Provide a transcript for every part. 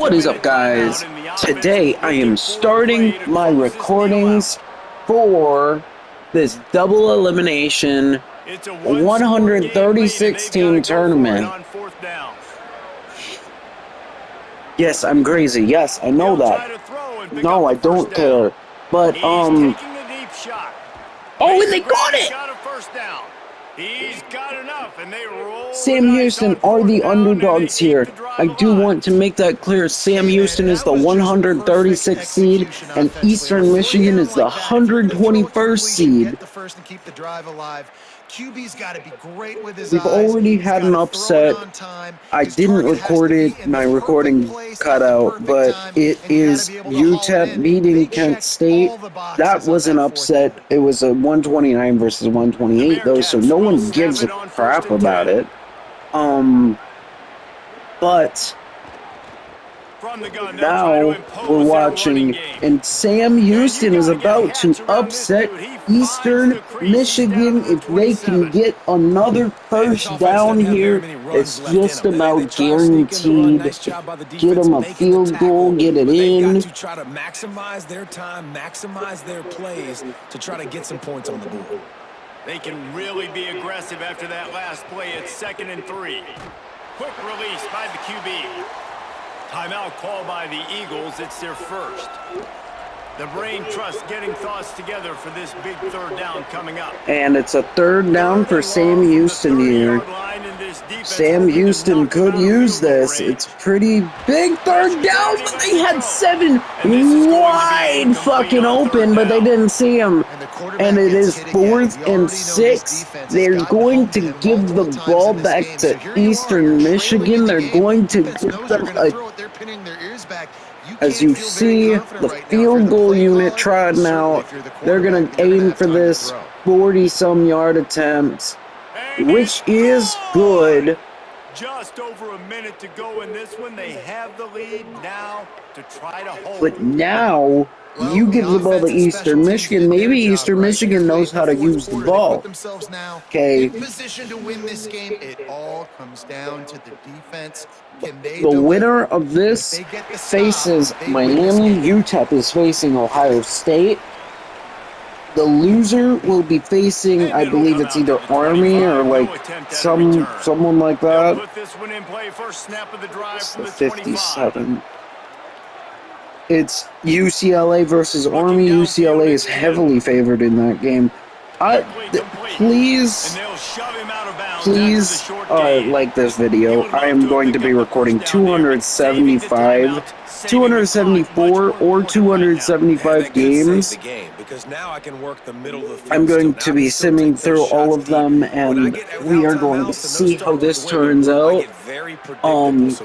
What is up, guys? Today I am starting my recordings for this double elimination 136 team tournament. Yes, I'm crazy. Yes, I know that. No, I don't care. But, oh, and they got it! He's got enough, and they roll. Sam Houston are the underdogs here. I do want to make that clear. Sam Houston is the 136th seed, and Eastern Michigan is the 121st seed. We've already had an upset. I didn't record it, my recording cut out, but it is UTEP beating Kent State. That was an upset. It was a 129 versus 128 though, so no one gives a crap about it. But now we're watching, and Sam Houston is about to upset Eastern Michigan. If they can get another first down here, it's just about guaranteed. Get them a field goal, get it in. To try to maximize their time, maximize their plays to try to get some points on the board. They can really be aggressive after that last play. It's 2nd and 3. Quick release by the QB. Timeout called by the Eagles. It's their first. The brain trust getting thoughts together for this big third down coming up. And it's a third down for Sam Houston here. Sam Houston could use this. It's pretty big third down, but they had 7 wide fucking open, but they didn't see him. And it is 4th and 6. They're going to give the ball back to Eastern Michigan. They're going to give them a... As you see, the field goal unit trotting out. They're going to aim for this 40-some yard attempt, which is good. Just over a minute to go in this one. They have the lead now to try to hold. But now you give the ball to Eastern Michigan. Maybe Eastern Michigan knows how to use the ball. Okay. Position to win this game. It all comes down to the defense. The winner of this faces Miami. UTEP is facing Ohio State. The loser will be facing, I believe it's either Army or like someone like that. It's the 57. It's UCLA versus Army. UCLA is heavily favored in that game. Please like this video. I am going to be recording 275, 274 or 275 games. I'm going to be simming through all of them, and we are going to see how this turns out.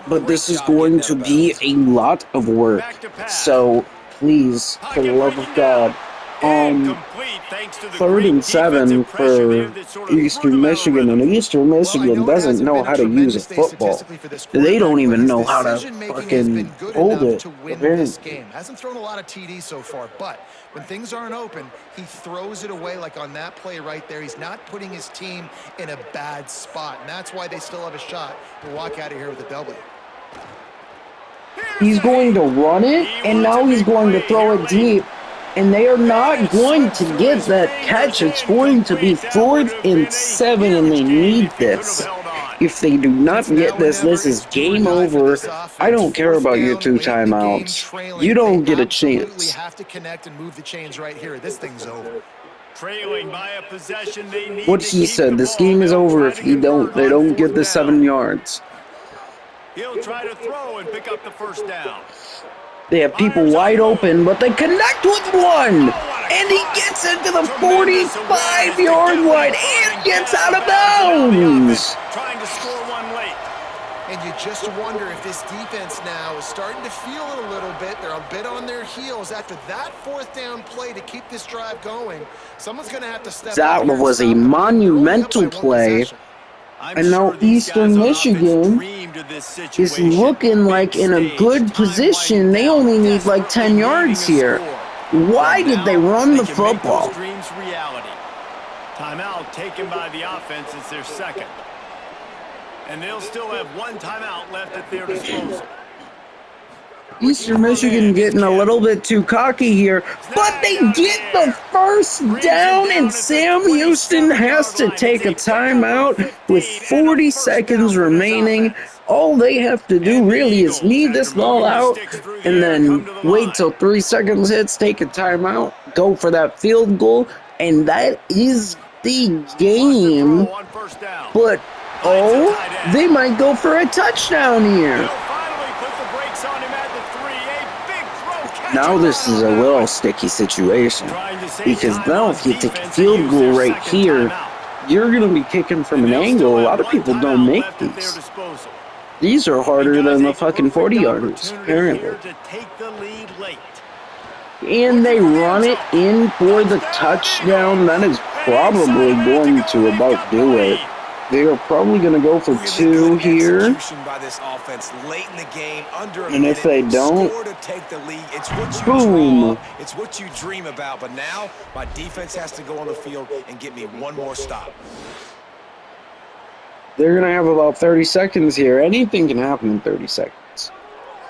But this is going to be a lot of work. So please, for the love of God, 3rd and 7 for Eastern Michigan, and Eastern Michigan doesn't know how to use a football. They don't even know how to fucking hold it. Hasn't thrown a lot of TDs so far, but when things aren't open, he throws it away like on that play right there. He's not putting his team in a bad spot, and that's why they still have a shot to walk out of here with a W. He's going to run it, and now he's going to throw it deep. And they are not going to get that catch. It's going to be 4th and 7, and they need this. If they do not get this, this is game over. I don't care about your 2 timeouts. You don't get a chance. Have to connect and move the chains right here. This thing's over. Trailing by a possession, they need what he said, this game is over if they don't get the 7 yards. He'll try to throw and pick up the first down. They have people wide open, but they connect with one! And he gets into the 45-yard line and gets out of bounds! Trying to score one late. And you just wonder if this defense now is starting to feel it a little bit. They're a bit on their heels after that 4th down play to keep this drive going. Someone's going to have to step up. That was a monumental play. And now Eastern Michigan is looking like in a good position. They only need like 10 yards here. Why did they run the football? Timeout taken by the offense. It's their 2nd. And they'll still have 1 timeout left at their disposal. Eastern Michigan getting a little bit too cocky here, but they get the first down, and Sam Houston has to take a timeout with 40 seconds remaining. All they have to do really is knee this ball out and then wait till 3 seconds hits, take a timeout, go for that field goal, and that is the game. But, oh, they might go for a touchdown here. Now this is a little sticky situation, because now if you take a field goal right here, you're going to be kicking from an angle. A lot of people don't make these. These are harder than the fucking 40-yarders, apparently. And they run it in for the touchdown. That is probably going to about do it. They are probably going to go for 2 here. And if they don't, boom. It's what you dream about, but now my defense has to go on the field and get me one more stop. They're going to have about 30 seconds here. Anything can happen in 30 seconds.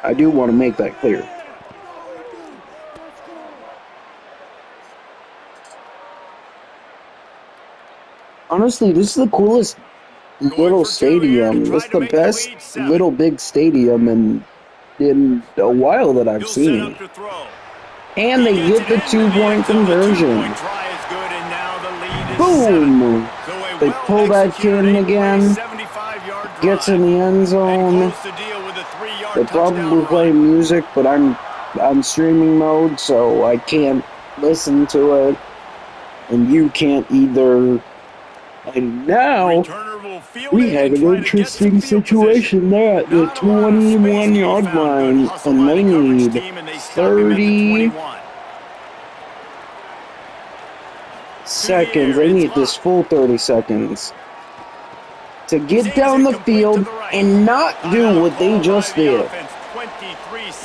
I do want to make that clear. Honestly, this is the coolest little stadium. It's the best little big stadium in a while that I've seen. And they get the 2-point conversion. Boom! They pull that kid in again. Gets in the end zone. They're probably playing music, but I'm streaming mode, so I can't listen to it. And you can't either. And now, we have an interesting situation there at the 21-yard line, and they need 30 seconds. They need this full 30 seconds to get down the field and not do what they just did.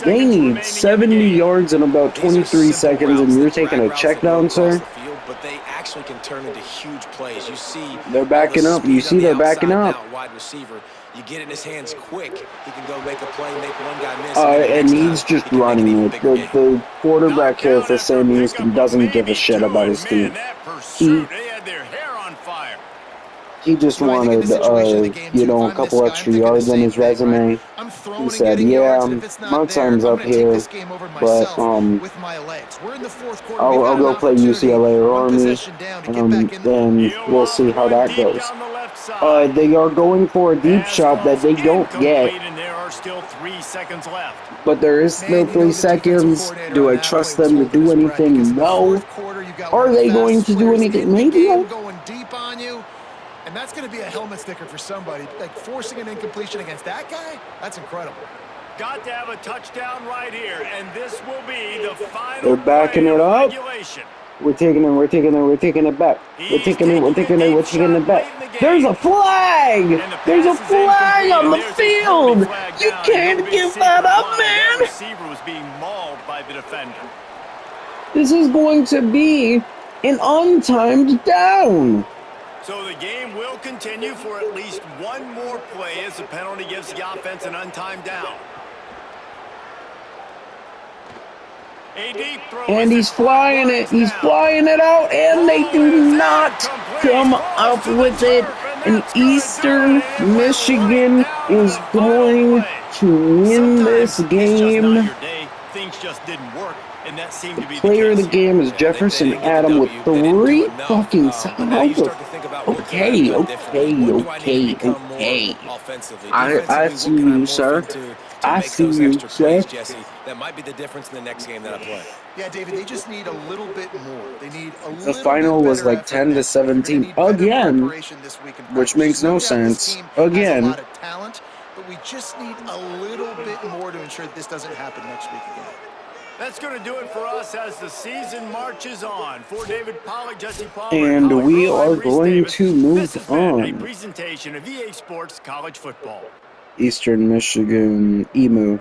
They need 70 yards in about 23 seconds, and you're taking a check down, sir? But they actually can turn into huge plays. You see, they're backing up. You see, they're backing up. Wide receiver, you get it in his hands quick. He can go make a play, make one guy miss. And he's just running it. The quarterback here for Sam Houston doesn't give a shit about his team. He just wanted, a couple extra yards on his resume. He said, yeah, my time's up here, but I'll go play UCLA or Army, then we'll see how that goes. They are going for a deep shot that they don't get, but there is still 3 seconds. Do I trust them to do anything? No. Are they going to do anything? Maybe. And that's going to be a helmet sticker for somebody. Like, forcing an incompletion against that guy, that's incredible. Got to have a touchdown right here, and this will be the final. They're backing it up. We're taking it back. We're taking it back. There's a flag! There's a flag on the field! You can't give that up, man! The receiver was being mauled by the defender. This is going to be an untimed down. So the game will continue for at least one more play as the penalty gives the offense an untimed down. And he's flying it. He's flying it out, and they do not come up with it. And Eastern Michigan is going to win this game. Things just didn't work. And that seemed to be the player of the game is Jefferson Adam with 3 fucking sacks. Okay. I see you, sir. I see you, sir. That might be the difference in the next game that I play. Yeah, David, they just need a little bit more. They need a little The final was like 10-17 again, which makes no sense. Again. A lot of talent, but we just need a little bit more to ensure that this doesn't happen next week again. That's going to do it for us as the season marches on. For David Pollack, Jesse Palmer, and we are going to move on. A presentation of EA Sports College Football. Eastern Michigan EMU.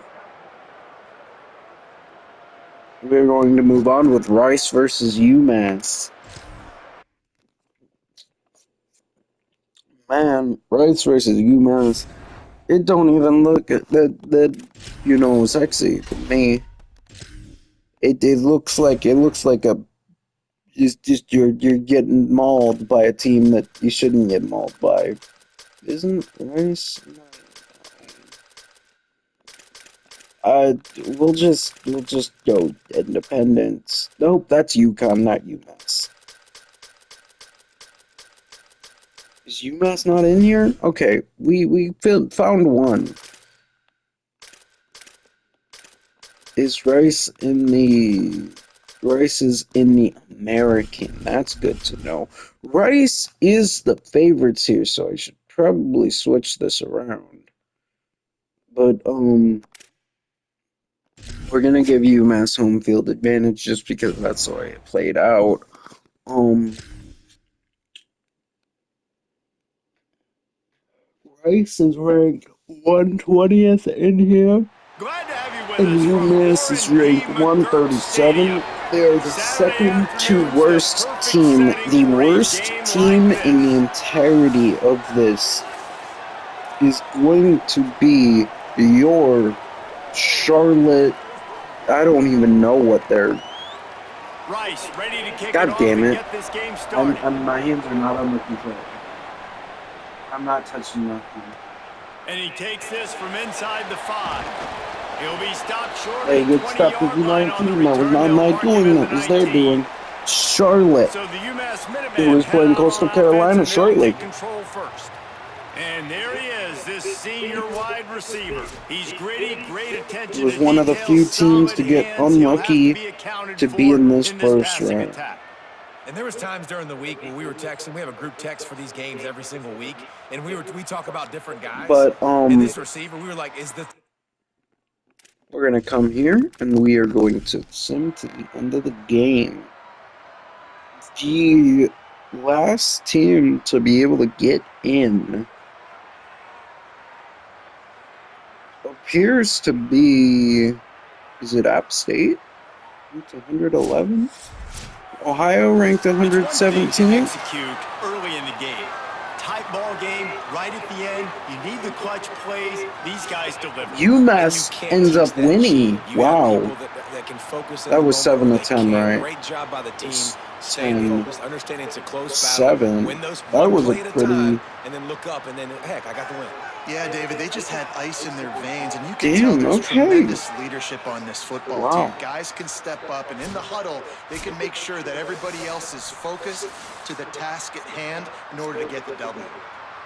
We're going to move on with Rice versus UMass. Man, Rice versus UMass. It don't even look that you know sexy to me. It looks like a just you're getting mauled by a team that you shouldn't get mauled by. Isn't Rice? We'll just go Independence. Nope, that's UConn, not UMass. Is UMass not in here? Okay, we found one. Is Rice in the... Rice is in the American. That's good to know. Rice is the favorites here, so I should probably switch this around. But, we're gonna give UMass home field advantage just because that's the way it played out. Rice is ranked 120th in here. Glad to have you with And us from UMass is R&D ranked McGirt 137. Stadium. They are the Saturday second to afternoon's worst the perfect team. setting The for a worst game team like in the this. entirety of this is going to be your Charlotte. I don't even know what they're... Rice ready to kick it God off damn and it. get this game started. My hands are not on the controller. I'm not touching nothing. And he takes this from inside the 5. He'll be stopped short Hey, of the good stuff with 20-yard line on the U19. That was return. not They'll my mark him doing, at that the was their 19. doing. Charlotte, So the UMass who Minutemen was head playing out Coastal on Carolina offense, and they'll shortly. take control first. And there he is, this senior wide receiver. He's gritty, great attention It was to one of the detail, few teams solid to get hands. He'll have to unlucky be accounted to for be in this in this first passing round. attack. And there was times during the week when we were texting. We have a group text for these games every single week, and we talk about different guys. But And this receiver, we were like, is this... we're gonna come here and we are going to sim to the end of the game. The last team to be able to get in appears to be, is it App State? It's 111. Ohio ranked It's one thing to 117. execute early in the game. Tight ball game, right at the end. You need the clutch plays. These guys deliver. UMass ends up winning. Wow. That can focus in That the was moment 7 where to they 10, can. right? Great job by the team, It's staying 10, focused, understanding it's a close battle. 7. Win those That one was a play at a pretty... time, and then look up, and then, heck, I got the win. Yeah, David, they just had ice in their veins, and you can Damn, tell there's okay. tremendous leadership on this football Wow. team. Guys can step up, and in the huddle, they can make sure that everybody else is focused to the task at hand in order to get the W.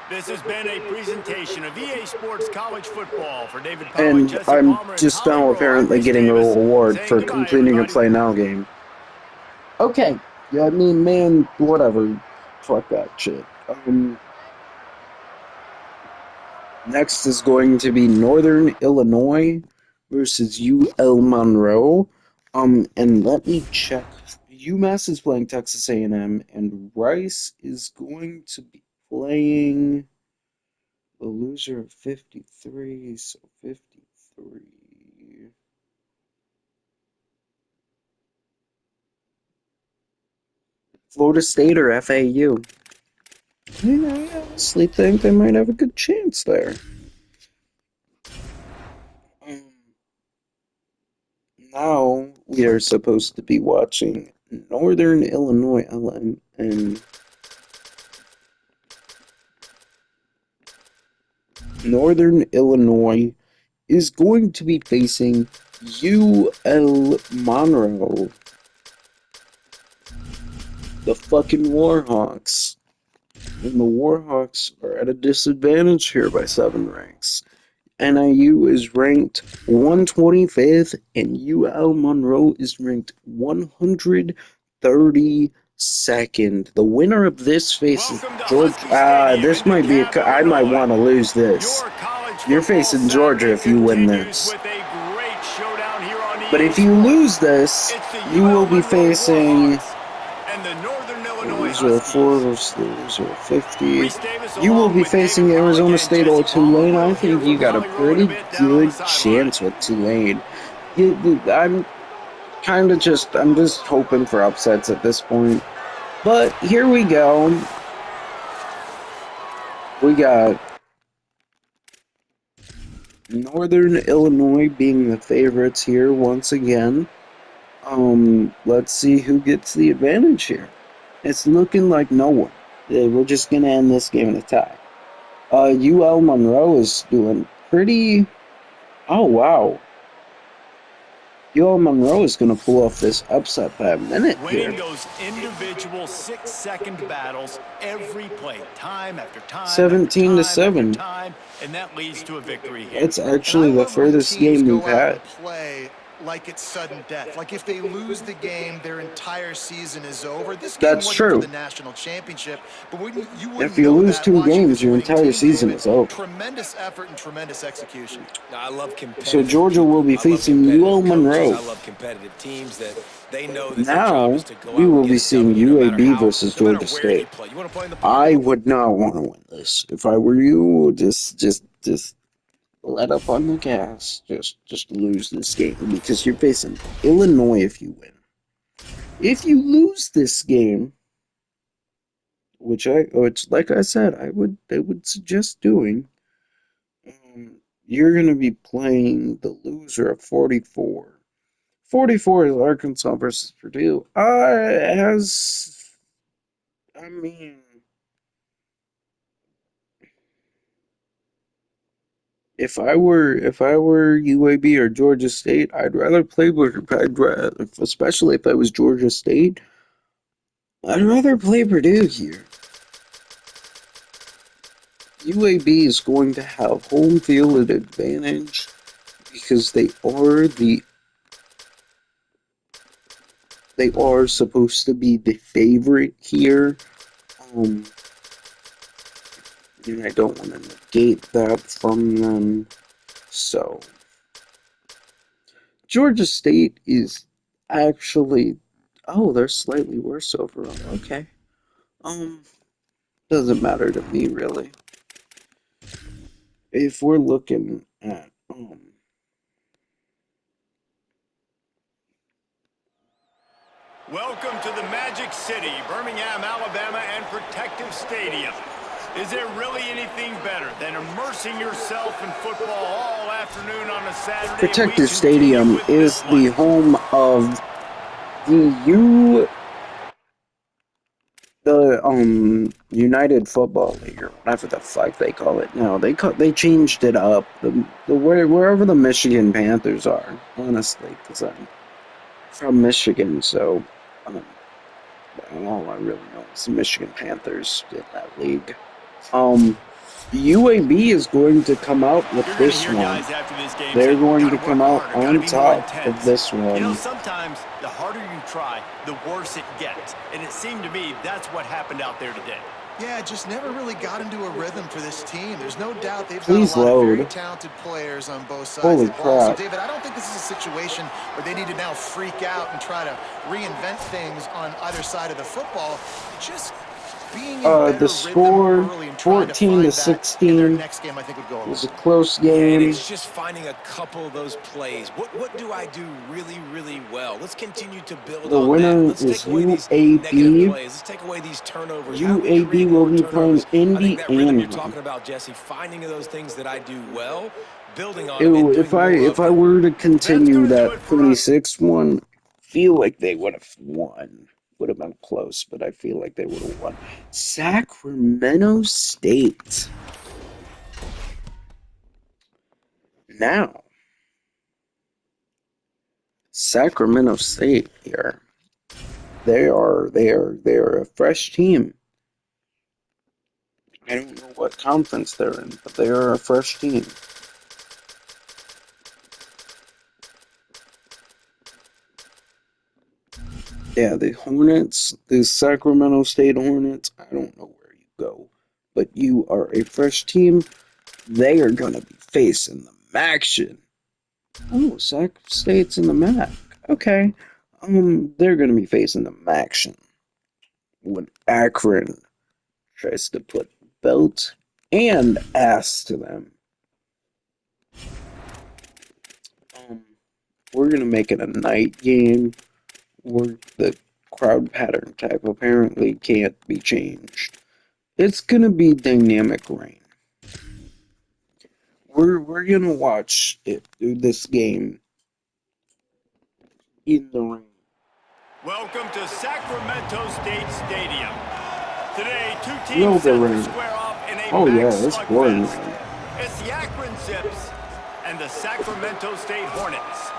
This has been a presentation of EA Sports College Football. For David Powell, And Jesse I'm Palmer, and just Tommy now Rowe, apparently Reese getting a Davis, reward saying for goodbye, completing a everybody. Play Now game. Okay. Yeah, I mean, man, whatever. Fuck that shit. Next is going to be Northern Illinois versus UL Monroe. And let me check. UMass is playing Texas A&M, and Rice is going to be playing the loser of 53, so 53. Florida State or FAU? I honestly think they might have a good chance there. Now we are supposed to be watching Northern Illinois LM and Northern Illinois is going to be facing UL Monroe, the fucking Warhawks. And the Warhawks are at a disadvantage here by 7 ranks. NIU is ranked 125th, and UL Monroe is ranked 132nd. The winner of this faces Georgia. This might be I might want to lose this. You're facing Georgia if you win this. But if you lose this, you will be facing loser of 4 versus the loser of 50. You will be facing Arizona State or Tulane. I think you got a pretty good chance with Tulane. I'm just hoping for upsets at this point. But here we go. We got Northern Illinois being the favorites here once again. Let's see who gets the advantage here. It's looking like no one. We're just gonna end this game in a tie. UL Monroe is doing pretty. Oh wow. UL Monroe is gonna pull off this upset by a minute here. Winning those individual 6-second battles every play, time after time, 17-7. and that leads to a victory here. It's actually the furthest game we've had. Play like it's sudden death. Like if they lose the game, their entire season is over. This game That's wasn't true. for the national championship, but if you lose 2 games, your entire season is over. Tremendous effort and tremendous execution. I love competitive. So Georgia will be facing UL Monroe. I love competitive teams that they know that now we will be seeing UAB versus Georgia State. I would not want to win this. If I were you, just let up on the gas. Just lose this game because you're facing Illinois if you win. If you lose this game, which like I said, I would suggest doing. You're gonna be playing the loser of 44. 44 is Arkansas versus Purdue. If I were UAB or Georgia State, especially if I was Georgia State, I'd rather play Purdue here. UAB is going to have home field advantage because they are supposed to be the favorite here. And I don't want to negate that from them. So Georgia State is actually they're slightly worse overall. Okay. Doesn't matter to me really. If we're looking at Welcome to the Magic City, Birmingham, Alabama, and Protective Stadium. Is there really anything better than immersing yourself in football all afternoon on a Saturday? Protective Stadium is the home of the United Football League, or whatever the fuck they call it now. They changed it up. Wherever the Michigan Panthers are, honestly, because I'm from Michigan, so all I really know is the Michigan Panthers in that league. UAB is going to come out with this one. They're going to come out on top of this one. You know, sometimes the harder you try, the worse it gets. And it seemed to me that's what happened out there today. Yeah, just never really got into a rhythm for this team. There's no doubt they've got Please a lot of very load. talented players on both sides Holy of the ball. crap. So, David, I don't think this is a situation where they need to now freak out and try to reinvent things on either side of the football. Just being in better The score, rhythm early and trying to 14 to find that in their 16. next game, I think would go a It long was a way. close And game. it's just finding a couple of those plays. What do I do really, really well? Let's continue to build The on winner that. Let's is take away these UAB. negative plays. Let's take away these turnovers. How do we UAB create will more be playing turnovers? I think that rhythm you're Indiana. talking about, Jesse, finding those things that I do well, building on them, and doing If more I of them. were to continue that 26 one, feel like they would have won. Would have been close, but I feel like they would have won. Sacramento State. Now, Sacramento State here. They are a fresh team. I don't know what conference they're in, but they are a fresh team. Yeah, the Hornets, the Sacramento State Hornets, I don't know where you go, but you are a fresh team. They are going to be facing the MACtion. Oh, Sac State's in the MAC. Okay. They're going to be facing the MACtion when Akron tries to put belt and ass to them. We're going to make it a night game. Where the crowd pattern type apparently can't be changed. It's gonna be dynamic rain. We're gonna watch this game in the rain. Welcome to Sacramento State Stadium. Today, two Will teams the set to rain? square off in a Oh yeah, max it's pouring slugfest. rain. It's the Akron Zips and the Sacramento State Hornets.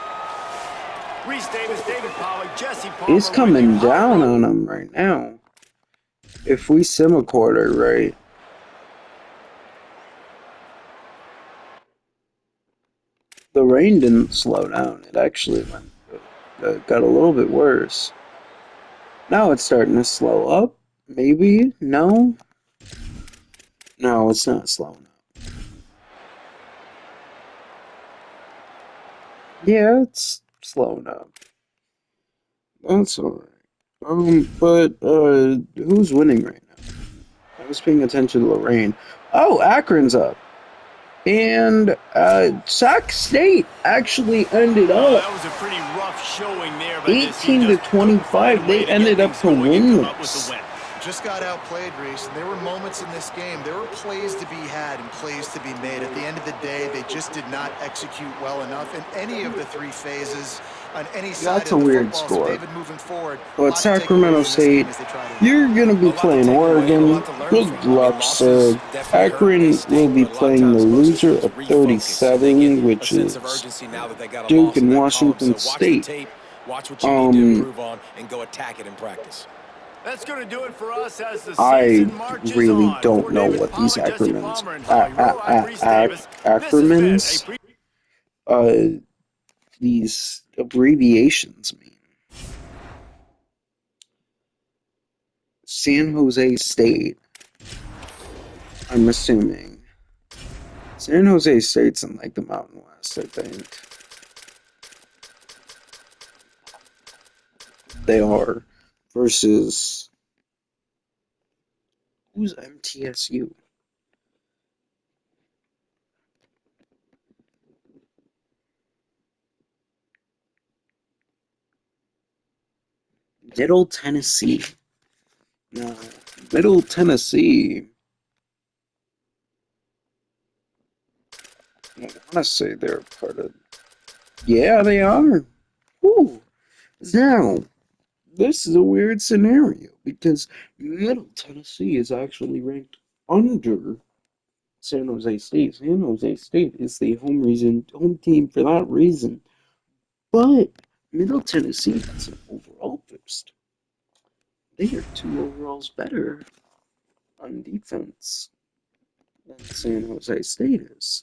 Reese Davis, David Pollack, Jesse Palmer. It's coming down on them right now. If we sim-a-quarter right. The rain didn't slow down. It actually got a little bit worse. Now it's starting to slow up. Maybe? No? No, it's not slowing up. Yeah, it's slowing up. That's alright. But who's winning right now? I was paying attention to the rain. Oh, Akron's up. And Sac State actually ended up that was a pretty rough showing there, but 18 to 25. They ended up to win this. Just got outplayed, Reese. There were moments in this game. There were plays to be had and plays to be made. At the end of the day, they just did not execute well enough in any of the three phases on any side That's a of the weird football. score. So David moving forward. But Sacramento State, you're going to be playing Oregon. Good luck, sir. Akron will be playing the loser of 37, which is Duke and Washington State. Watch what you need to improve on and go attack it in practice. That's going to do it for us as the I season marches really on. don't For know David what these Pollack, Jesse acronyms, Palmer, and Holly Rowe, I'm Reese Davis. acronyms, these abbreviations mean. San Jose State, I'm assuming. San Jose State's in like the Mountain West, I think. They are. Versus who's MTSU? Middle Tennessee. No, Middle Tennessee. I want to say they're part of. Yeah, they are. Whew. Now, this is a weird scenario because Middle Tennessee is actually ranked under San Jose State. San Jose State is the home team for that reason. But Middle Tennessee has an overall boost. They are 2 overalls better on defense than San Jose State is.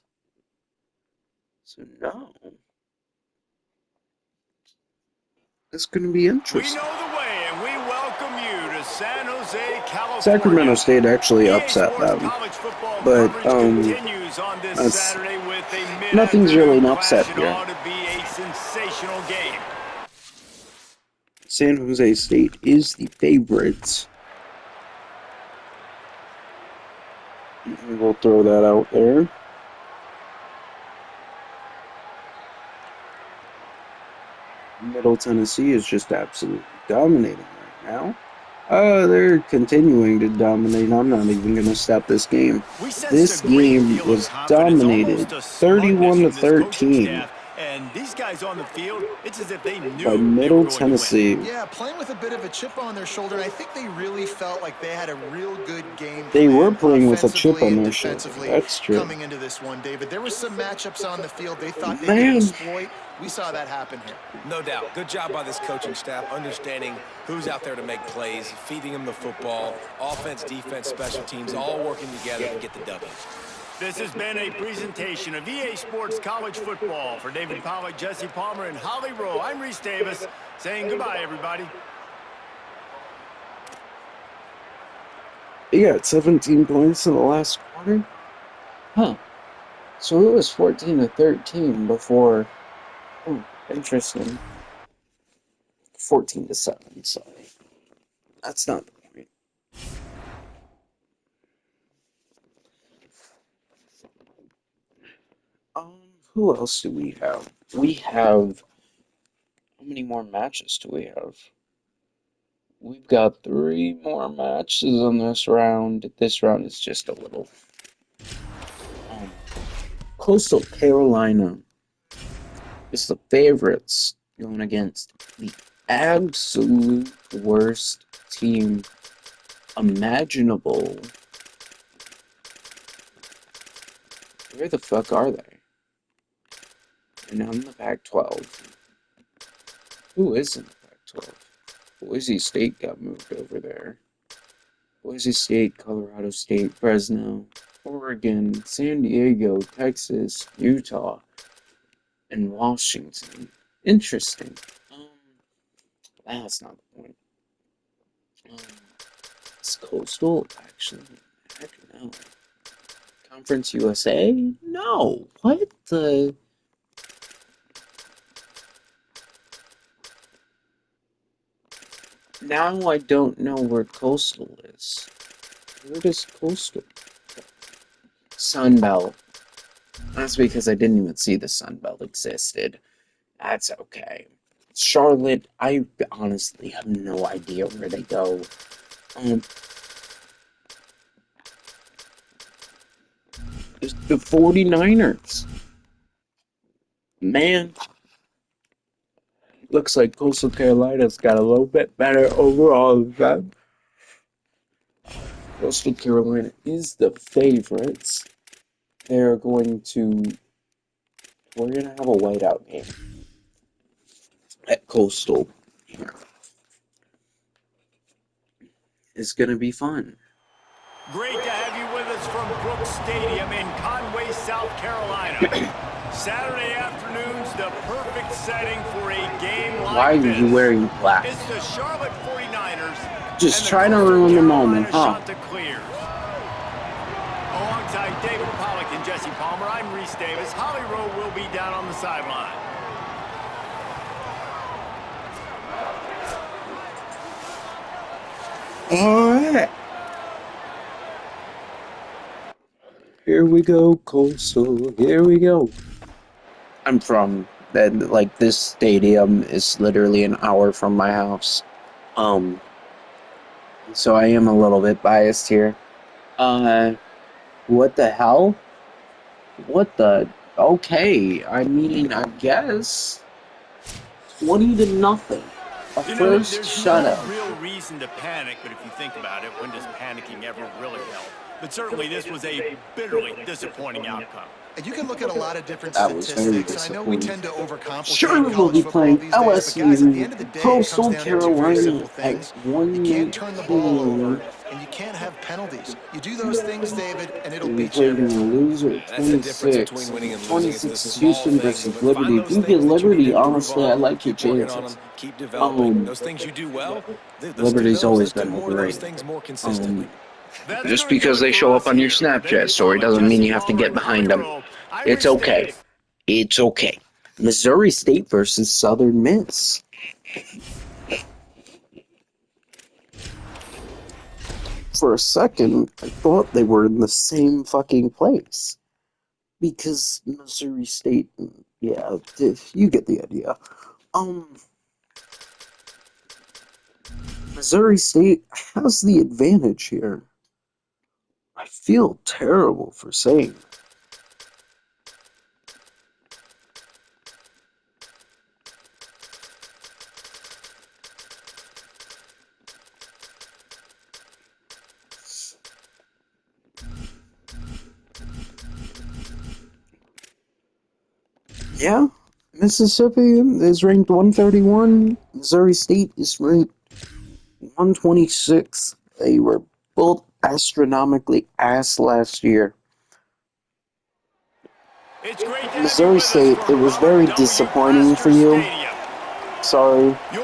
So now it's going to be interesting. We know the way, and we welcome you to San Jose, California. Sacramento State actually upset them, but nothing's really an upset here. It ought to be a sensational game. San Jose State is the favorites. We'll throw that out there. Middle Tennessee is just absolutely dominating right now. They're continuing to dominate. I'm not even going to stop this game. This game was dominated 31 to 13. And these guys on the field, it's as if they knew by Middle Tennessee. Yeah, playing with a bit of a chip on their shoulder. I think they really felt like they had a real good game. They were playing with a chip on their shoulder. That's true. Coming into this one, David, there were some matchups on the field they thought they could exploit. We saw that happen here. No doubt. Good job by this coaching staff, understanding who's out there to make plays, feeding them the football, offense, defense, special teams, all working together to get the W. This has been a presentation of EA Sports College Football. For David Pollack, Jesse Palmer, and Holly Rowe, I'm Reese Davis, saying goodbye, everybody. He got 17 points in the last quarter? Huh. So it was 14 to 13 before. Oh, interesting. 14 to 7, sorry. That's not the point. Who else do we have? We have. How many more matches do we have? We've got 3 more matches on this round. This round is just a little Coastal Carolina is the favorites going against the absolute worst team imaginable. Where the fuck are they? And I'm the Pac-12. Who is in the Pac-12? Boise State got moved over there. Boise State, Colorado State, Fresno, Oregon, San Diego, Texas, Utah, and Washington. Interesting. That's not the point. Is Coastal actually? Heck no. Conference USA? No. What the? Now I don't know where Coastal is. Where does Coastal? Sunbelt. That's because I didn't even see the Sunbelt existed. That's okay. Charlotte, I honestly have no idea where they go. The 49ers. Man, looks like Coastal Carolina's got a little bit better overall than them. Coastal Carolina is the favorites. We're going to have a whiteout game at Coastal here. It's going to be fun. Great to have you with us from Brooks Stadium in Conway, South Carolina. Saturday afternoon's the perfect setting for a game like Why this. are you wearing black? It's the Charlotte 49ers. Just trying to ruin the moment, huh? Alongside David Pollack and Jesse Palmer, I'm Reese Davis. Holly Rowe will be down on the sideline. All right. Here we go, Coastal. Here we go. I'm from like this stadium is literally an hour from my house. So I am a little bit biased here. What the hell? What the? Okay, I mean, I guess 20-0. A first shutout. No real reason to panic, but if you think about it, when does panicking ever really help? But certainly this was a bitterly disappointing outcome. And you can look at a lot of different That was very statistics. I know we tend to overcomplicate Charlotte will be playing LSU, Coastal Carolina at 1 You can't turn the ball over, and you can't have penalties. You do those things, David, and it'll beat you. We're going to lose at That's the difference between 26. winning and losing. 26 is Houston versus Liberty. If you get Liberty, honestly, I like your chances. Keep developing those things you do well. Liberty's always been overrated. Just because they show up on your Snapchat story doesn't mean you have to get behind them. It's okay. It's okay. Missouri State versus Southern Miss. For a second, I thought they were in the same fucking place. Because Missouri State, yeah, you get the idea. Missouri State has the advantage here. I feel terrible for saying that. Yeah, Mississippi is ranked 131. Missouri State is ranked 126. They were both astronomically ass last year. Missouri State, it was very disappointing for you. Sorry. You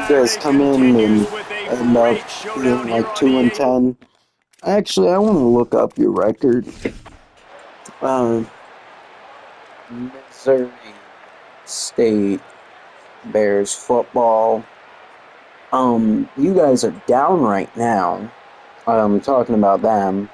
guys come in and end up being like 2-10. Actually, I want to look up your record. Missouri State Bears football. You guys are down right now. Talking about them.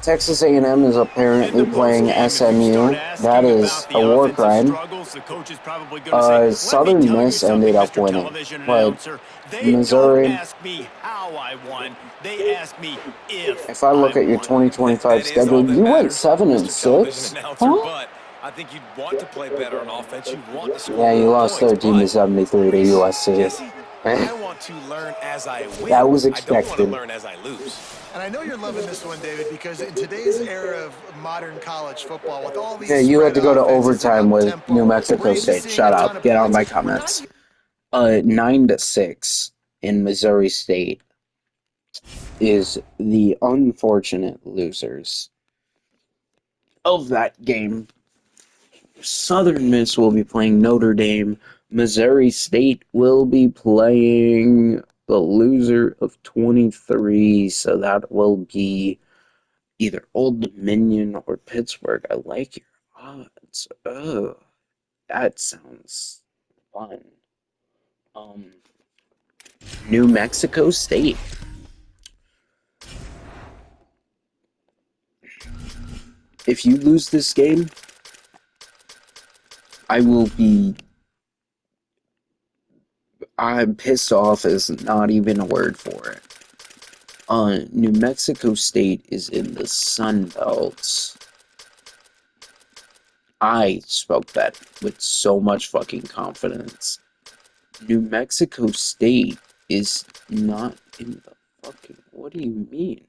Texas A&M is In apparently the playing postgame, if you start SMU. That asking is about a the war offensive crime. struggles, the coach is probably going to say, let me Southern tell you Miss ended something, up Mr. winning, Television but Announcer. They don't Missouri, ask me how I won. They ask me if if I I look at your won. 2025 That is all schedule, that you went matters, 7 and Mr. Television 6? Announcer, Huh? but I think you'd want to play better on offense. You want to score Yeah, you more lost points, 13 to but 73 to Reese, USC. Jesse, I want to learn as I win. That was I don't want to expected. learn as I lose. And I know you're loving this one, David, because in today's era of modern college football, with all Yeah, these you had spread to go to offenses and overtime with New up-tempo, we're Mexico used to State. seeing a Shut ton up. of Get on points. my We're not comments. 9 to 6 in Missouri State is the unfortunate losers of that game. Southern Miss will be playing Notre Dame. Missouri State will be playing the loser of 23, so that will be either Old Dominion or Pittsburgh. I like your odds. Oh, that sounds fun. Um, New Mexico State. If you lose this game, I will be. I'm pissed off is not even a word for it. New Mexico State is in the Sun Belt. I spoke that with so much fucking confidence. New Mexico State is not in the fucking. What do you mean?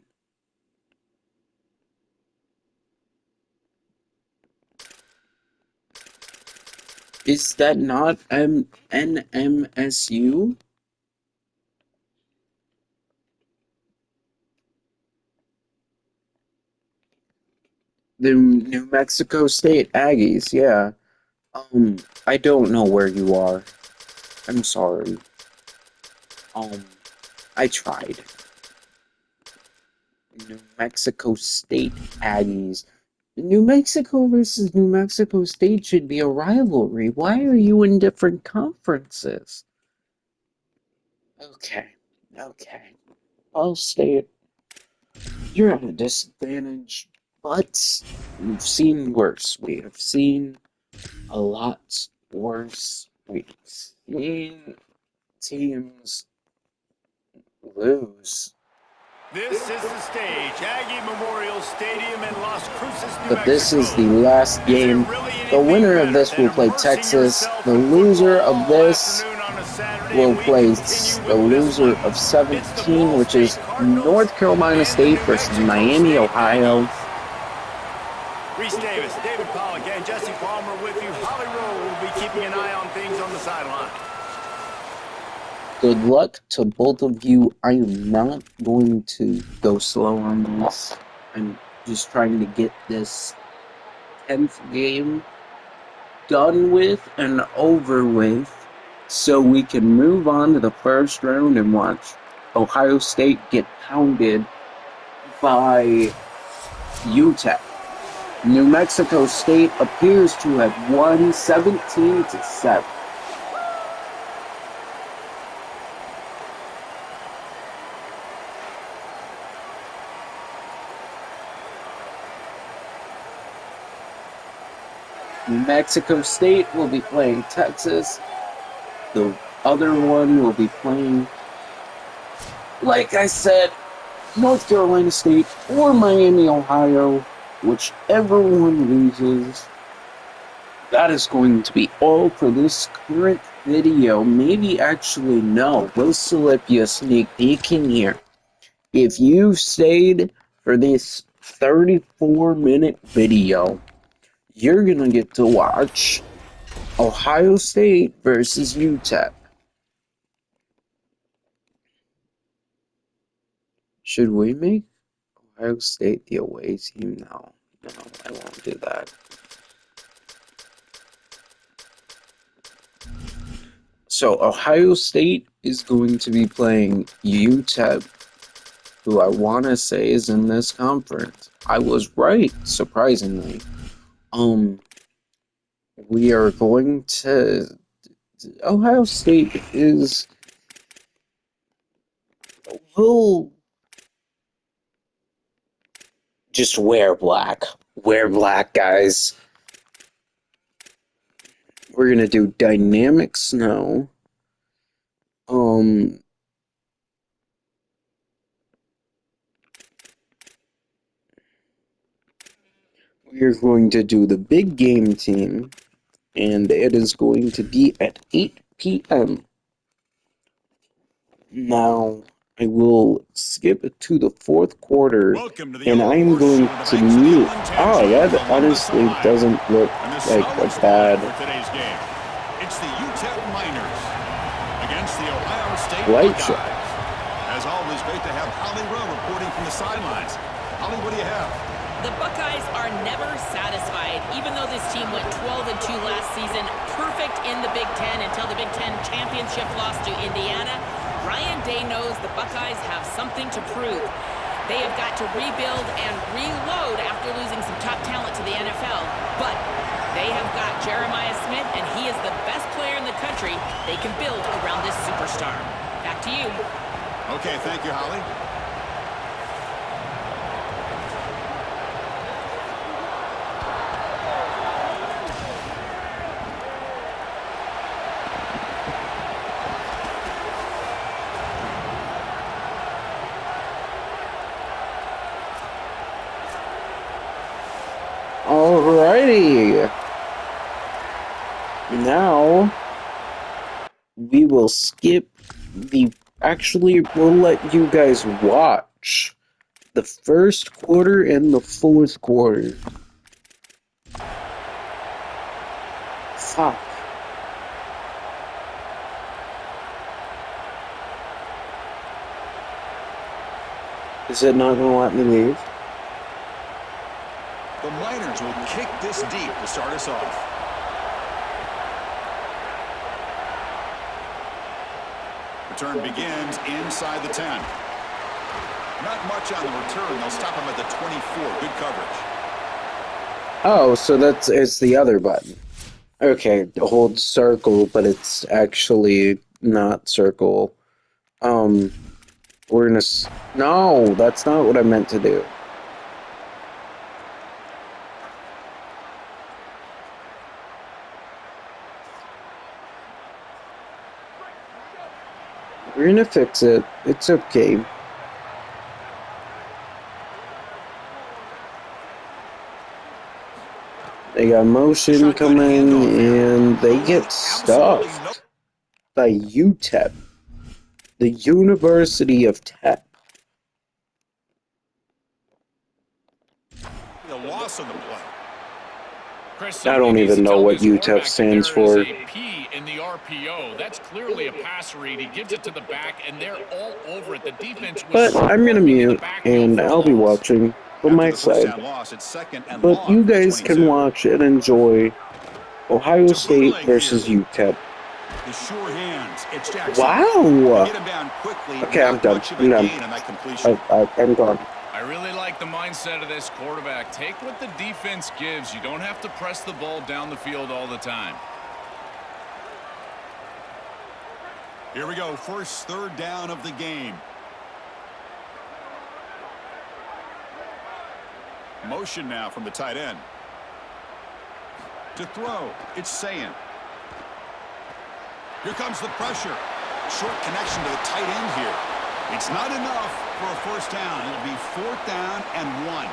Is that not NMSU? The New Mexico State Aggies, yeah. I don't know where you are. I'm sorry. I tried. New Mexico State Aggies. New Mexico versus New Mexico State should be a rivalry. Why are you in different conferences? Okay. I'll State, you're at a disadvantage, but we've seen worse. We have seen a lot worse. We've seen teams lose. This is the stage, Aggie Memorial Stadium in Las Cruces, New But this Mexico. is the last Is there game. really The anything winner of better this than will play immersing Texas. yourself The in loser football of all this afternoon on a Saturday, will and we continue place the with this loser one. of It's the 17, Ball which State is Cardinals North Carolina and the State New versus Mexico Miami, State Ohio. Aggies. Reese Davis, David Pollack, and Jesse Palmer with you. Holly Rowe will be keeping an eye on things on the sideline. Good luck to both of you. I am not going to go slow on this. I'm just trying to get this 10th game done with and over with so we can move on to the first round and watch Ohio State get pounded by UTEP. New Mexico State appears to have won 17 to 7. New Mexico State will be playing Texas. The other one will be playing, like I said, North Carolina State or Miami, Ohio. Whichever one loses, that is going to be all for this current video. Maybe actually no, we'll slip you a sneak peek in here. If you stayed for this 34-minute video, you're gonna get to watch Ohio State versus UTEP. Should we make Ohio State the away team? No, I won't do that. So Ohio State is going to be playing UTEP, who I want to say is in this conference. I was right, surprisingly. We are going to. Ohio State is. Will. Just wear black. Wear black, guys. We're gonna do dynamic snow. We're going to do the big game team, and it is going to be at 8 p.m. Now, I will skip to the fourth quarter, and I'm going to mute. Oh, that honestly doesn't look like a bad It's the UTEP Miners against the Ohio State light Buckeyes. show. As always, great to have Holly Rowe reporting from the sidelines. Holly, what do you have? The Buckeyes are never satisfied, even though this team went 12-2 last season, perfect in the Big Ten until the Big Ten championship loss to Indiana. Ryan Day knows the Buckeyes have something to prove. They have got to rebuild and reload after losing some top talent to the NFL. But they have got Jeremiah Smith, and he is the best player in the country. They can build around this superstar. Back to you. Okay, thank you, Holly. Alrighty. Now, we will skip the... Actually, we'll let you guys watch the first quarter and the fourth quarter. Fuck. Is it not gonna let me leave? The Miners will kick this deep to start us off. Return begins inside the 10. Not much on the return. They'll stop him at the 24. Good coverage. Oh, so it's the other button. Okay, hold circle, but it's actually not circle. We're gonna... No, that's not what I meant to do. We're gonna fix it. It's okay. They got motion coming, and they get stuffed by UTEP, the University of Tep. The loss on the play. Chris, I don't even know what UTEP stands for. In the RPO, that's clearly a pass read. He gives it to the back, and they're all over it. The defense was But I'm gonna mute, and I'll be watching from my side. But you guys can watch and enjoy Ohio State versus UTEP. The sure hands. It's Jackson. Wow! Get him down quickly. Okay, I'm done. I'm done. I'm gone. I really like the mindset of this quarterback. Take what the defense gives. You don't have to press the ball down the field all the time. Here we go. First third down of the game. Motion now from the tight end. To throw, it's Sayin. Here comes the pressure. Short connection to the tight end here. It's not enough for a first down. It'll be 4th down and 1.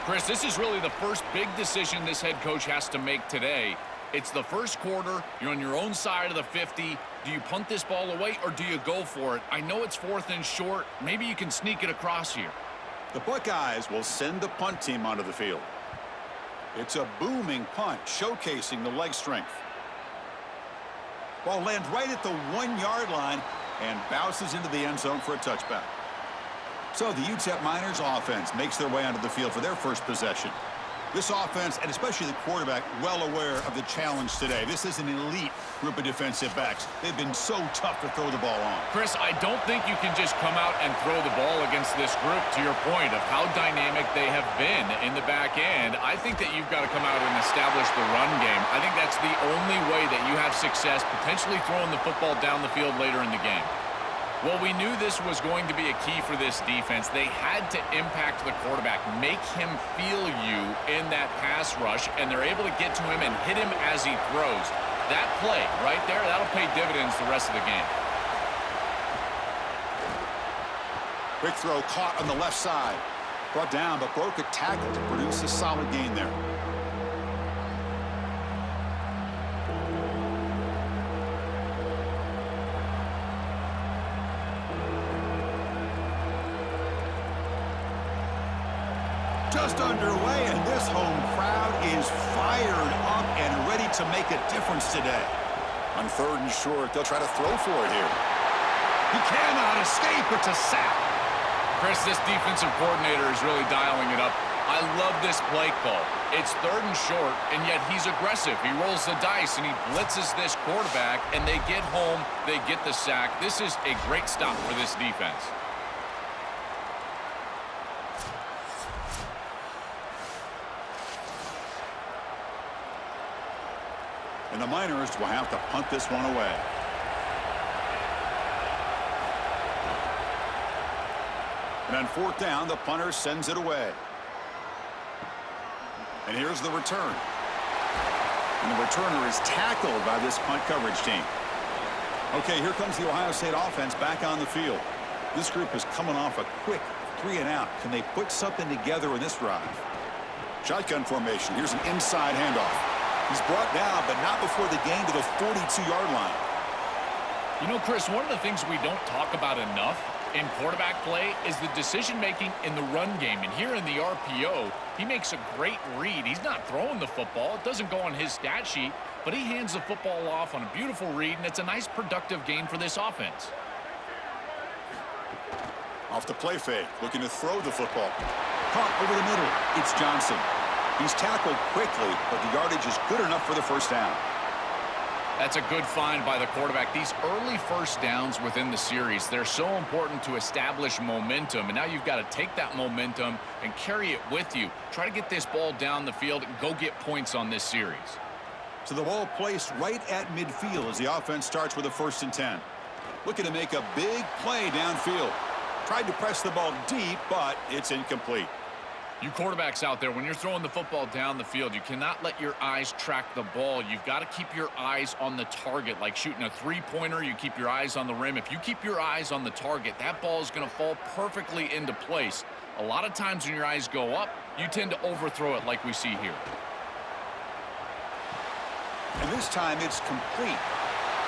Chris, this is really the first big decision this head coach has to make today. It's the first quarter. You're on your own side of the 50. Do you punt this ball away or do you go for it? I know it's 4th and short. Maybe you can sneak it across here. The Buckeyes will send the punt team onto the field. It's a booming punt, showcasing the leg strength. Ball lands right at the 1-yard line and bounces into the end zone for a touchback. So the UTEP Miners offense makes their way onto the field for their first possession. This offense, and especially the quarterback, well aware of the challenge today. This is an elite group of defensive backs. They've been so tough to throw the ball on. Chris, I don't think you can just come out and throw the ball against this group, to your point of how dynamic they have been in the back end. I think that you've got to come out and establish the run game. I think that's the only way that you have success, potentially throwing the football down the field later in the game. Well, we knew this was going to be a key for this defense. They had to impact the quarterback, make him feel you in that pass rush, and they're able to get to him and hit him as he throws. That play right there, that'll pay dividends the rest of the game. Quick throw caught on the left side. Brought down, but broke a tackle to produce a solid gain there. Just underway, and this home crowd is fired up and ready to make a difference today. On 3rd and short, they'll try to throw for it here. He cannot escape. It's a sack. Chris, this defensive coordinator is really dialing it up. I love this play call. It's 3rd and short, and yet he's aggressive. He rolls the dice, and he blitzes this quarterback, and they get home, they get the sack. This is a great stop for this defense. And the Miners will have to punt this one away. And on 4th down, the punter sends it away. And here's the return. And the returner is tackled by this punt coverage team. Okay, here comes the Ohio State offense back on the field. This group is coming off a quick 3-and-out. Can they put something together in this drive? Shotgun formation. Here's an inside handoff. He's brought down, but not before the gain to the 42-yard line. You know, Chris, one of the things we don't talk about enough in quarterback play is the decision-making in the run game. And here in the RPO, he makes a great read. He's not throwing the football. It doesn't go on his stat sheet, but he hands the football off on a beautiful read, and it's a nice, productive game for this offense. Off the play fake, looking to throw the football. Caught over the middle. It's Johnson. He's tackled quickly, but the yardage is good enough for the first down. That's a good find by the quarterback. These early first downs within the series, they're so important to establish momentum. And now you've got to take that momentum and carry it with you. Try to get this ball down the field and go get points on this series. So the ball placed right at midfield as the offense starts with a 1st and 10. Looking to make a big play downfield. Tried to press the ball deep, but it's incomplete. You quarterbacks out there, when you're throwing the football down the field, you cannot let your eyes track the ball. You've got to keep your eyes on the target. Like shooting a 3-pointer, you keep your eyes on the rim. If you keep your eyes on the target, that ball is going to fall perfectly into place. A lot of times when your eyes go up, you tend to overthrow it like we see here. And this time it's complete.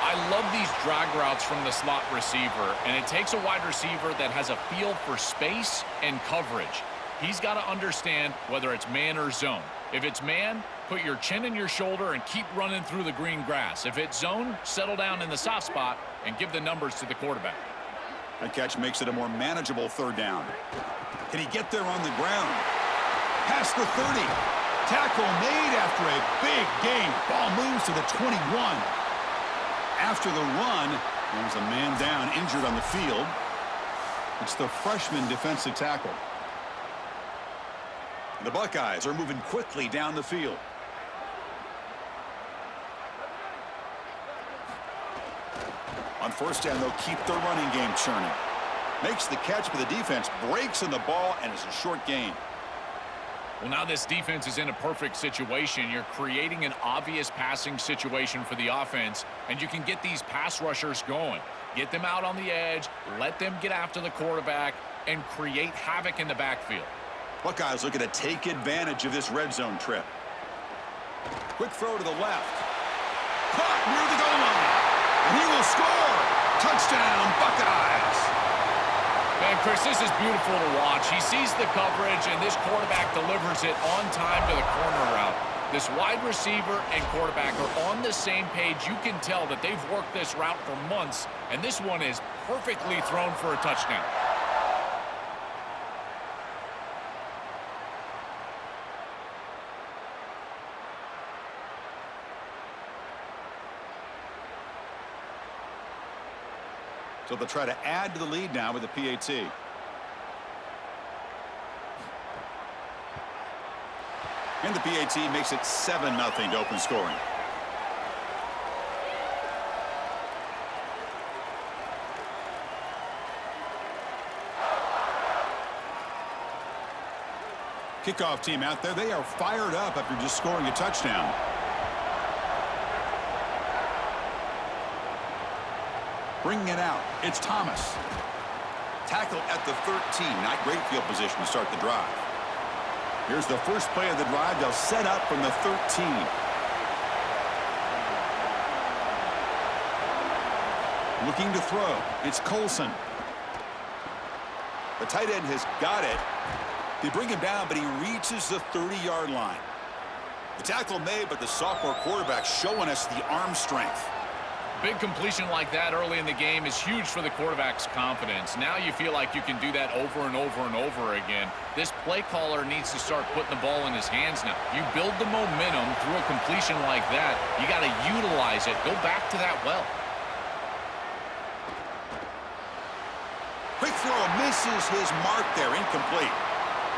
I love these drag routes from the slot receiver, and it takes a wide receiver that has a feel for space and coverage. He's got to understand whether it's man or zone. If it's man, put your chin in your shoulder and keep running through the green grass. If it's zone, settle down in the soft spot and give the numbers to the quarterback. That catch makes it a more manageable 3rd down. Can he get there on the ground? Past the 30. Tackle made after a big gain. Ball moves to the 21. After the run, there's a man down, injured on the field. It's the freshman defensive tackle. The Buckeyes are moving quickly down the field. On 1st down, they'll keep their running game churning. Makes the catch, but the defense breaks in the ball, and it's a short gain. Well, now this defense is in a perfect situation. You're creating an obvious passing situation for the offense, and you can get these pass rushers going. Get them out on the edge, let them get after the quarterback, and create havoc in the backfield. Buckeyes looking to take advantage of this red zone trip. Quick throw to the left. Caught near the goal line. And he will score. Touchdown, Buckeyes. Man, Chris, this is beautiful to watch. He sees the coverage, and this quarterback delivers it on time to the corner route. This wide receiver and quarterback are on the same page. You can tell that they've worked this route for months, and this one is perfectly thrown for a touchdown. So they'll try to add to the lead now with the PAT. And the PAT makes it 7-0 to open scoring. Kickoff team out there, they are fired up after just scoring a touchdown. Bringing it out, it's Thomas. Tackle at the 13, not great field position to start the drive. Here's the first play of the drive. They'll set up from the 13. Looking to throw. It's Colson. The tight end has got it. They bring him down, but he reaches the 30-yard line. The tackle made, but the sophomore quarterback showing us the arm strength. Big completion like that early in the game is huge for the quarterback's confidence. Now you feel like you can do that over and over and over again. This play caller needs to start putting the ball in his hands now. You build the momentum through a completion like that. You got to utilize it. Go back to that well. Quick throw misses his mark there, incomplete.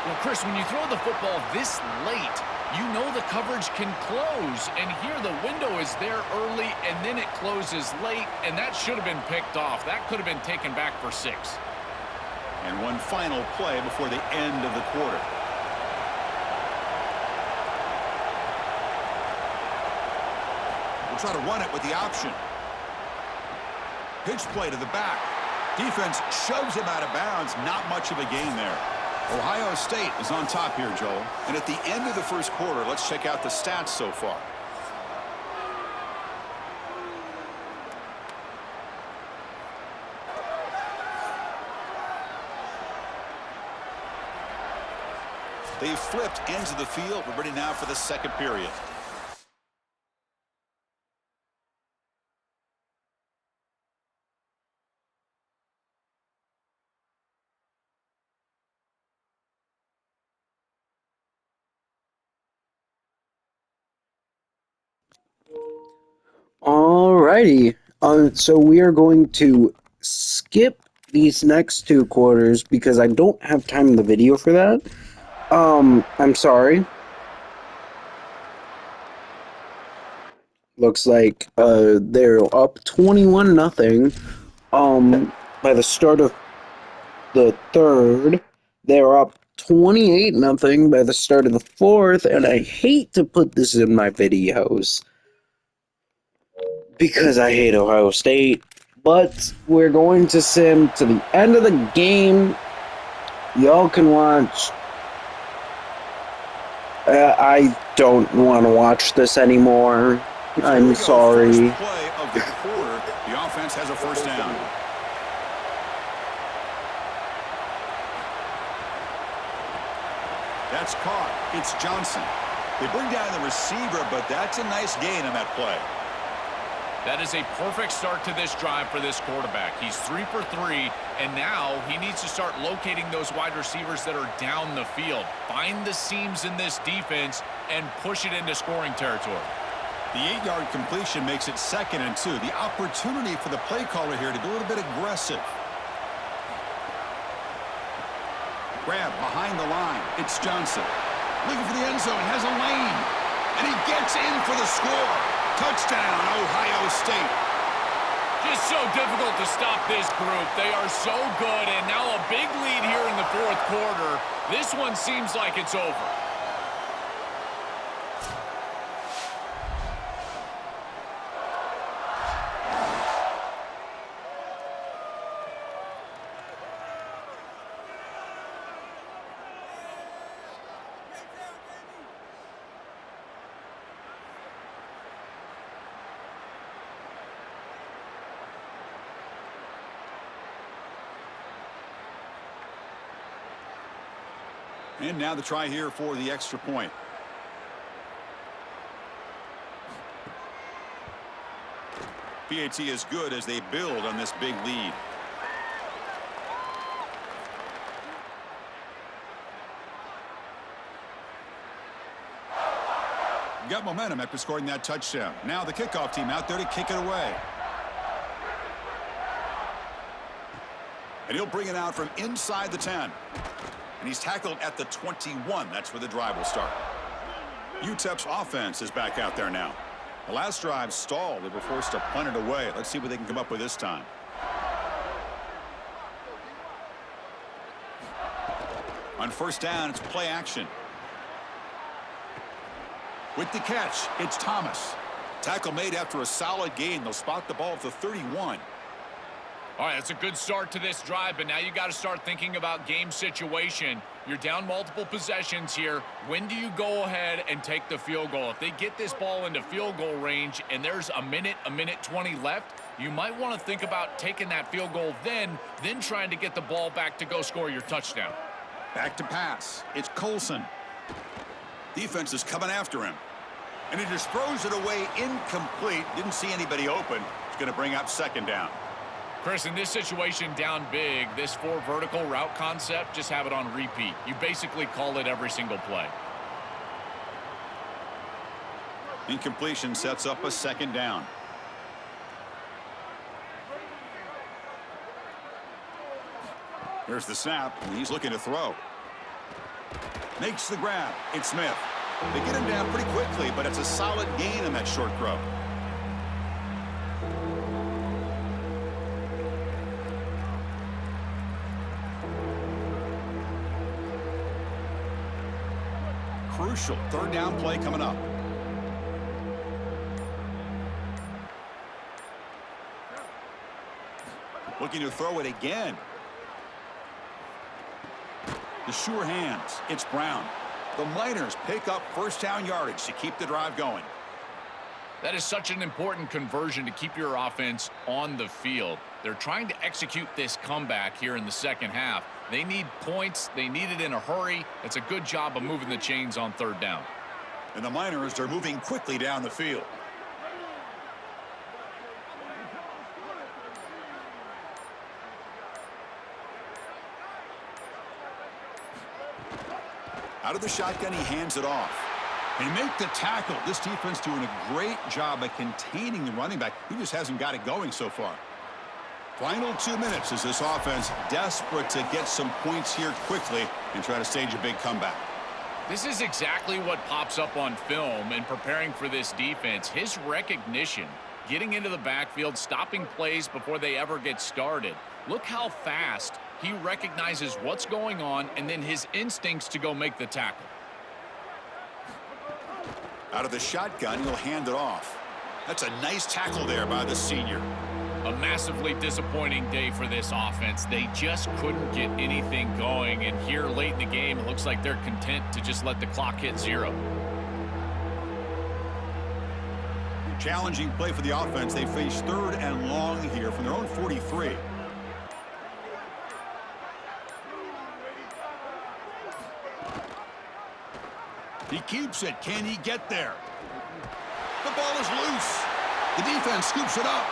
Well, Chris, when you throw the football this late, you know the coverage can close, and here the window is there early, and then it closes late, and that should have been picked off. That could have been taken back for 6. And one final play before the end of the quarter. We'll try to run it with the option. Pitch play to the back. Defense shoves him out of bounds. Not much of a gain there. Ohio State is on top here, Joel. And at the end of the first quarter, let's check out the stats so far. They've flipped ends of the field. We're ready now for the second period. Alrighty, so we are going to skip these next 2 quarters because I don't have time in the video for that. I'm sorry. Looks like they're up 21-0. By the start of the third, they're up 28-0 by the start of the fourth, and I hate to put this in my videos because I hate Ohio State, but we're going to sim to the end of the game. Y'all can watch. I don't want to watch this anymore. I'm sorry. First play of the quarter, the offense has a first down. That's caught. It's Johnson. They bring down the receiver, but that's a nice gain on that play. That is a perfect start to this drive for this quarterback. He's 3 for 3, and now he needs to start locating those wide receivers that are down the field. Find the seams in this defense and push it into scoring territory. The 8-yard completion makes it 2nd and 2. The opportunity for the play caller here to be a little bit aggressive. Grab behind the line. It's Johnson. Looking for the end zone. Has a lane. And he gets in for the score. Touchdown, Ohio State. Just so difficult to stop this group. They are so good, and now a big lead here in the fourth quarter. This one seems like it's over. And now the try here for the extra point. PAT is good as they build on this big lead. Got momentum after scoring that touchdown. Now the kickoff team out there to kick it away. And he'll bring it out from inside the 10. And he's tackled at the 21. That's where the drive will start. UTEP's offense is back out there now. The last drive stalled. They were forced to punt it away. Let's see what they can come up with this time. On first down, it's play action. With the catch, it's Thomas. Tackle made after a solid gain. They'll spot the ball at the 31. All right, that's a good start to this drive, but now you got to start thinking about game situation. You're down multiple possessions here. When do you go ahead and take the field goal? If they get this ball into field goal range and there's a minute 20 left, you might want to think about taking that field goal then trying to get the ball back to go score your touchdown. Back to pass. It's Colson. Defense is coming after him. And he just throws it away incomplete. Didn't see anybody open. It's going to bring up second down. Chris, in this situation down big, this 4 vertical route concept, just have it on repeat. You basically call it every single play. Incompletion sets up a second down. Here's the snap, and he's looking to throw. Makes the grab. It's Smith. They get him down pretty quickly, but it's a solid gain on that short throw. Crucial third down play coming up. Looking to throw it again. The sure hands. It's Brown. The Miners pick up first down yardage to keep the drive going. That is such an important conversion to keep your offense on the field. They're trying to execute this comeback here in the second half. They need points. They need it in a hurry. It's a good job of moving the chains on third down. And the Miners are moving quickly down the field. Out of the shotgun, he hands it off. They make the tackle. This defense doing a great job of containing the running back. He just hasn't got it going so far. Final 2 minutes as this offense desperate to get some points here quickly and try to stage a big comeback. This is exactly what pops up on film in preparing for this defense. His recognition, getting into the backfield, stopping plays before they ever get started. Look how fast he recognizes what's going on and then his instincts to go make the tackle. Out of the shotgun, he'll hand it off. That's a nice tackle there by the senior. A massively disappointing day for this offense. They just couldn't get anything going, and here late in the game, it looks like they're content to just let the clock hit 0. Challenging play for the offense. They face 3rd and long here from their own 43. He keeps it. Can he get there? The ball is loose. The defense scoops it up.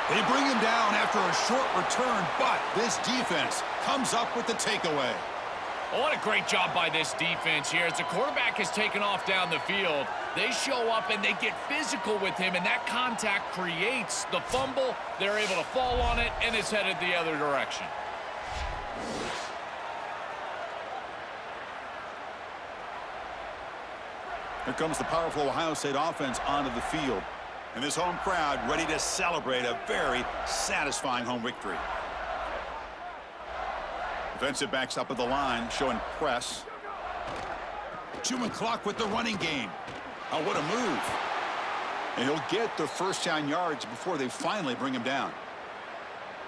They bring him down after a short return, but this defense comes up with the takeaway. Oh, what a great job by this defense here. As the quarterback has taken off down the field, they show up and they get physical with him, and that contact creates the fumble. They're able to fall on it, and it's headed the other direction. Here comes the powerful Ohio State offense onto the field. And this home crowd ready to celebrate a very satisfying home victory. Defensive backs up at the line, showing press. Chewing clock with the running game. Oh, what a move. And he'll get the first down yards before they finally bring him down.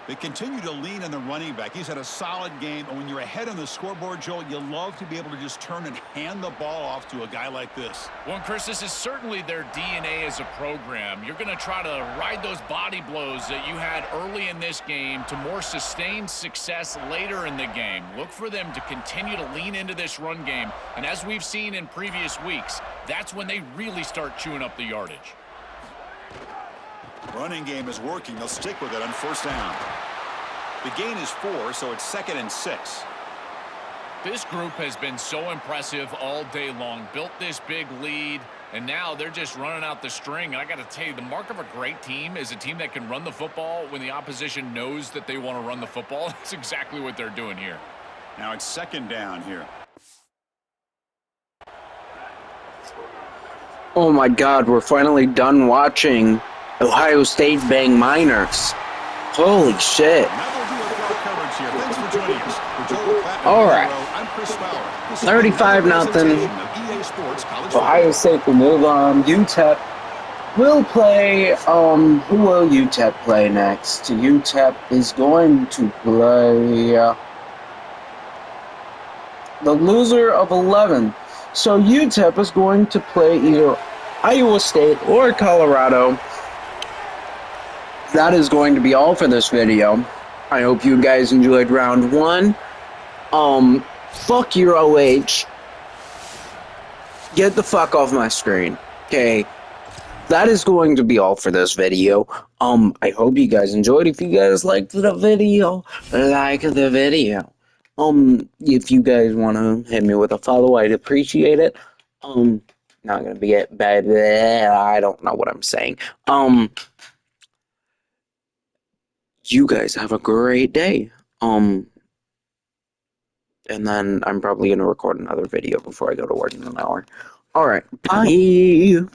They continue to lean on the running back. He's had a solid game, and when you're ahead on the scoreboard, Joel, you love to be able to just turn and hand the ball off to a guy like this. Well, Chris, this is certainly their DNA as a program. You're going to try to ride those body blows that you had early in this game to more sustained success later in the game. Look for them to continue to lean into this run game, and as we've seen in previous weeks, that's when they really start chewing up the yardage. Running game is working. They'll stick with it on first down. The gain is 4, so it's 2nd and 6. This group has been so impressive all day long, built this big lead, and now they're just running out the string. And I got to tell you, the mark of a great team is a team that can run the football when the opposition knows that they want to run the football. That's exactly what they're doing here. Now it's 2nd down here. Oh my God, we're finally done watching Ohio State bang Miners. Holy shit. All right. 35-0. Ohio State will move on. UTEP will play, who will UTEP play next? UTEP is going to play the loser of 11. So UTEP is going to play either Iowa State or Colorado. That is going to be all for this video. I hope you guys enjoyed round 1. Fuck your OH. Get the fuck off my screen. Okay. That is going to be all for this video. I hope you guys enjoyed. If you guys liked the video, like the video. If you guys want to hit me with a follow, I'd appreciate it. Not gonna be it bad. I don't know what I'm saying. You guys have a great day. And then I'm probably gonna record another video before I go to work in an hour. Alright, bye.